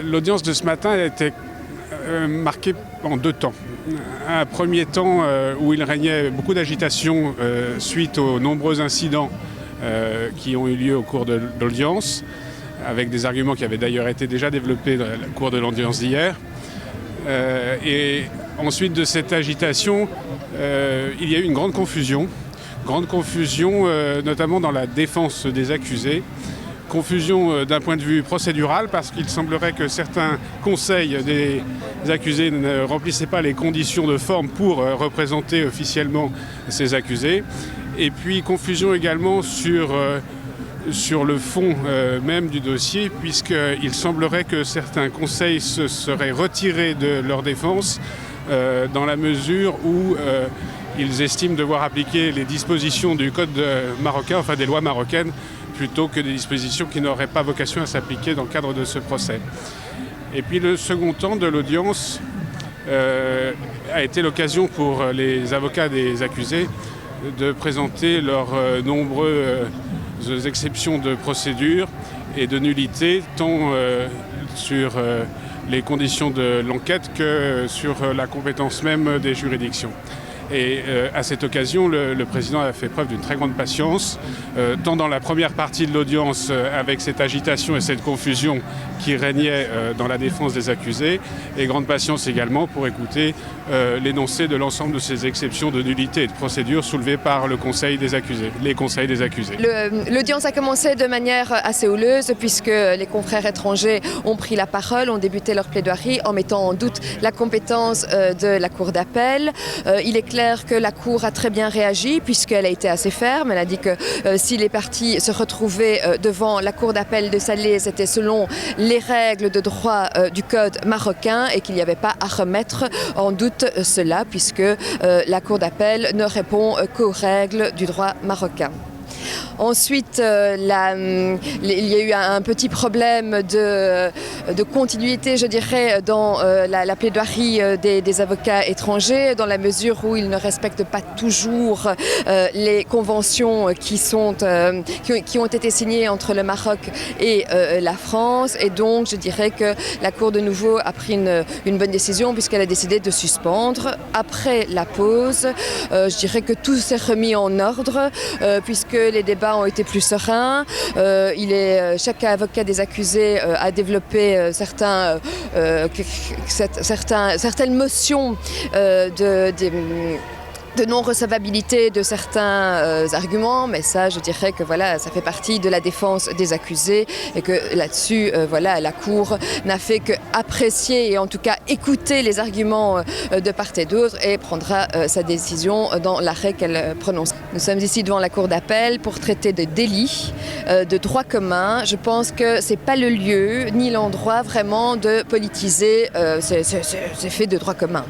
L'audience de ce matin a été marquée en deux temps. Un premier temps où il régnait beaucoup d'agitation suite aux nombreux incidents qui ont eu lieu au cours de l'audience, avec des arguments qui avaient d'ailleurs été déjà développés au cours de l'audience d'hier. Et ensuite de cette agitation, il y a eu une grande confusion notamment dans la défense des accusés. Confusion d'un point de vue procédural parce qu'il semblerait que certains conseils des accusés ne remplissaient pas les conditions de forme pour représenter officiellement ces accusés. Et puis confusion également sur le fond même du dossier, puisqu'il semblerait que certains conseils se seraient retirés de leur défense dans la mesure où ils estiment devoir appliquer les dispositions du code marocain, enfin des lois marocaines, plutôt que des dispositions qui n'auraient pas vocation à s'appliquer dans le cadre de ce procès. Et puis le second temps de l'audience a été l'occasion pour les avocats des accusés de présenter leurs nombreuses exceptions de procédure et de nullité, tant sur les conditions de l'enquête que sur la compétence même des juridictions. Et à cette occasion, le président a fait preuve d'une très grande patience, tant dans la première partie de l'audience avec cette agitation et cette confusion qui régnait dans la défense des accusés, et grande patience également pour écouter l'énoncé de l'ensemble de ces exceptions de nullité et de procédure soulevées par les conseils des accusés. L'audience a commencé de manière assez houleuse puisque les confrères étrangers ont pris la parole, ont débuté leur plaidoirie en mettant en doute la compétence de la Cour d'appel. Il est clair que la Cour a très bien réagi puisqu'elle a été assez ferme. Elle a dit que si les parties se retrouvaient devant la Cour d'appel de Salé, c'était selon les règles de droit du Code marocain et qu'il n'y avait pas à remettre en doute cela puisque la Cour d'appel ne répond qu'aux règles du droit marocain. Ensuite, il y a eu un petit problème de continuité, je dirais, dans la plaidoirie des avocats étrangers, dans la mesure où ils ne respectent pas toujours les conventions qui ont été signées entre le Maroc et la France. Et donc, je dirais que la Cour, de nouveau, a pris une bonne décision puisqu'elle a décidé de suspendre. Après la pause, je dirais que tout s'est remis en ordre puisque les débats ont été plus sereins. Chaque avocat des accusés a développé certaines motions de non-recevabilité de certains arguments, mais ça, je dirais que voilà, ça fait partie de la défense des accusés et que là-dessus, la Cour n'a fait qu'apprécier et en tout cas écouter les arguments de part et d'autre et prendra sa décision dans l'arrêt qu'elle prononce. Nous sommes ici devant la Cour d'appel pour traiter de délits, de droit commun. Je pense que c'est pas le lieu ni l'endroit vraiment de politiser ces faits de droit commun.